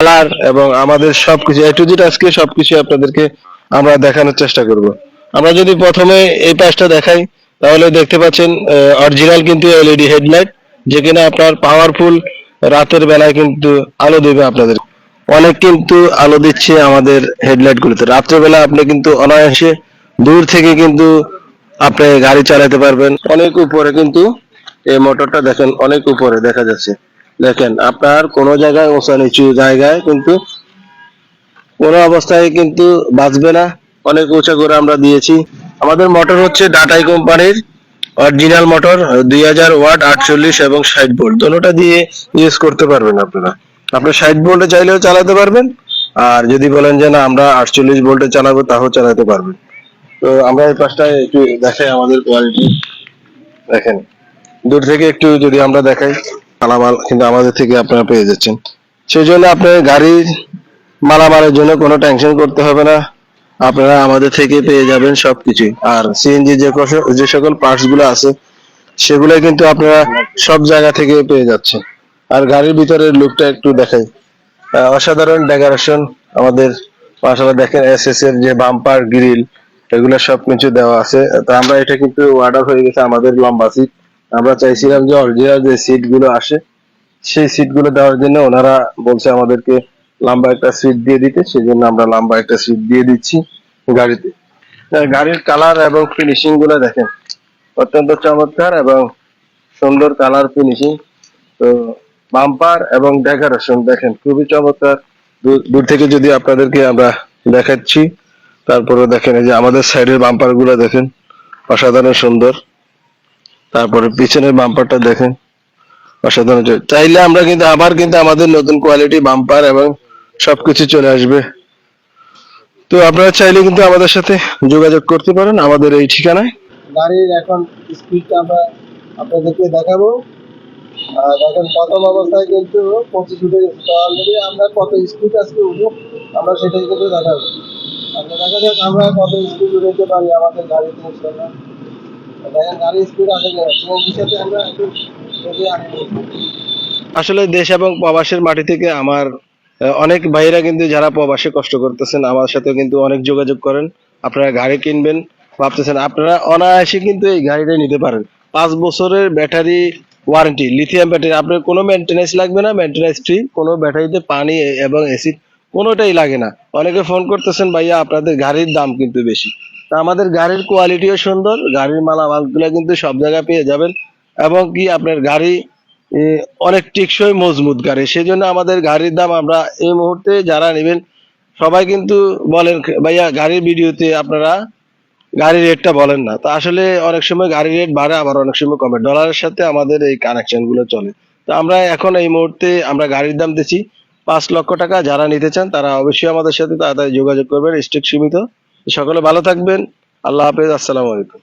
Colour এবং আমাদের সবকিছু A to Z আজকে সবকিছু আপনাদেরকে আমরা দেখানোর চেষ্টা করব। আমরা যদি প্রথমে এই পাশটা দেখাই তাহলে দেখতে পাচ্ছেন অরিজিনাল কিন্তু এলইডি হেডলাইট, যে কিনা আপনার পাওয়ারফুল রাতের বেলায় কিন্তু আলো দেবে আপনাদের। অনেক কিন্তু আলো দিচ্ছে আমাদের হেডলাইট গুলোতে। রাত্রেবেলা আপনি কিন্তু অনায়াসে দূর থেকে কিন্তু আপনি গাড়ি চালাতে পারবেন। অনেক উপরে কিন্তু এই মোটরটা দেখেন, অনেক উপরে দেখা যাচ্ছে। দেখেন আপনার কোনো জায়গায় উঁচা নিচু জায়গায় কিন্তু কোনো অবস্থায় কিন্তু বাঁচবে না, অনেক উঁচা করে আমরা দিয়েছি। আমাদের মোটর হচ্ছে ডাটাই কোম্পানির অরিজিনাল মোটর, 2000 ওয়াট, 48 এবং 60 ভোল্ট দোনোটা দিয়ে ইউজ করতে পারবেন আপনারা। আপনি 60 ভোল্টে চাইলেও চালাতে পারবেন, আর যদি বলেন যে না আমরা 48 ভোল্টে চালাবো তাও চালাতে পারবেন। তো আমরা এই পাশটায় একটু দেখাই আমাদের কোয়ালিটি। দেখেন দূর থেকে একটু যদি আমরা দেখাই, মালামাল কিন্তু আমাদের থেকে আপনারা পেয়ে যাচ্ছেন। সেই জন্য আপনার গাড়ির মালামালের জন্য কোনো টেনশন করতে হবে না, আপনারা আমাদের থেকে পেয়ে যাবেন সবকিছুই। আর সিএনজি যে সকল পার্টস গুলো আছে সেগুলো কিন্তু আপনারা সব জায়গা থেকে পেয়ে যাচ্ছেন। আর গাড়ির ভিতরের লুকটা একটু দেখাই, অসাধারণ ডেকোরেশন আমাদের। মাশাআল্লাহ দেখেন এসএস এর যে বাম্পার গ্রিল এগুলো সবকিছু দেওয়া আছে। তো আমরা এটা কিন্তু অর্ডার হয়ে গেছে আমাদের লম্বা সিট। আমরা চাইছিলাম যে অরিজিনাল যে সিট গুলো আসে সেই সিট গুলো দেওয়ার জন্য ওনারা বলছে আমাদেরকে লম্বা একটা সিট দিয়ে দিতে, সেই জন্য আমরা লম্বা একটা সিট দিয়ে দিচ্ছি গাড়িতে। গাড়ির কালার এবং ফিনিশিং গুলো দেখেন অত্যন্ত চমৎকার এবং সুন্দর কালার ফিনিশিং। তো বাম্পার এবং ডেকোরেশন দেখেন খুবই চমৎকার। দূর থেকে যদি আপনাদেরকে আমরা দেখাচ্ছি, তারপরে দেখেন এই যে আমাদের সাইডের বাম্পার গুলো দেখেন অসাধারণ সুন্দর। তারপরে পিছনের বাম্পারটা দেখেন অসাধারণ। চাইলে আমরা কিন্তু আবার কিন্তু আমাদের নতুন কোয়ালিটি বাম্পার এবং সবকিছু চলে আসবে। তো আপনারা চাইলে কিন্তু আমাদের সাথে যোগাযোগ করতে পারেন আমাদের এই ঠিকানায়। গাড়ির এখন স্পিডটা আমরা আপনাদেরকে দেখাবো। দেখেন প্রথম অবস্থায় কিন্তু 25 উঠে গেছে। তো অলরেডি আমরা কত স্পিড আজকে উঠবো আমরা সেটাই কিন্তু দেখাবো। আমরা দেখা যাক আমরা কত স্পিড উঠাতে পারি আমাদের গাড়িতে ইনশাআল্লাহ। দেখেন গাড়ির স্পিড আসে না, সিএনজির সাথে আমরা একটু যদি আসলে দেশ এবং প্রবাসের মাটি থেকে আমার অনেক ভাইরা কিন্তু যারা প্রবাসে কষ্ট করতেছেন আমার সাথে কিন্তু অনেক যোগাযোগ করেন। আপনারা গাড়ি কিনবেন ভাবতেছেন, আপনারা অনায়াসে কিন্তু এই গাড়িটা নিতে পারেন। 5 বছরের ব্যাটারি ওয়ারেন্টি, লিথিয়াম ব্যাটারি, আপনার কোনো মেনটেন্যান্স লাগবে না, মেনটেন্যান্স ফ্রি। কোনো ব্যাটারিতে পানি এবং অ্যাসিড কোনোটাই লাগে না। অনেকে ফোন করতেছেন ভাইয়া আপনাদের গাড়ির দাম কিন্তু বেশি। তা আমাদের গাড়ির কোয়ালিটিও সুন্দর, গাড়ির মালামালগুলো কিন্তু সব জায়গায় পেয়ে যাবেন। এবং কি আপনার গাড়ি অনেক টেকসই মজবুত গাড়ি, সেজন্য আমাদের গাড়ির দাম আমরা এই মুহূর্তে যারা নেবেন সবাই কিন্তু বলেন ভাইয়া গাড়ির ভিডিওতে আপনারা গাড়ির রেটটা বলেন না। তো আসলে অনেক সময় গাড়ির রেট বাড়ে আবার অনেক সময় কমে, ডলারের সাথে আমাদের এই কানেকশন গুলো চলে। তো আমরা এখন এই মুহূর্তে আমরা গাড়ির দাম দিচ্ছি 5 লক্ষ টাকা। যারা নিতে চান তারা অবশ্যই আমাদের সাথে তাড়াতাড়ি যোগাযোগ করবেন, স্টক সীমিত। সকলে ভালো থাকবেন, আল্লাহ হাফেজ, আসসালামু আলাইকুম।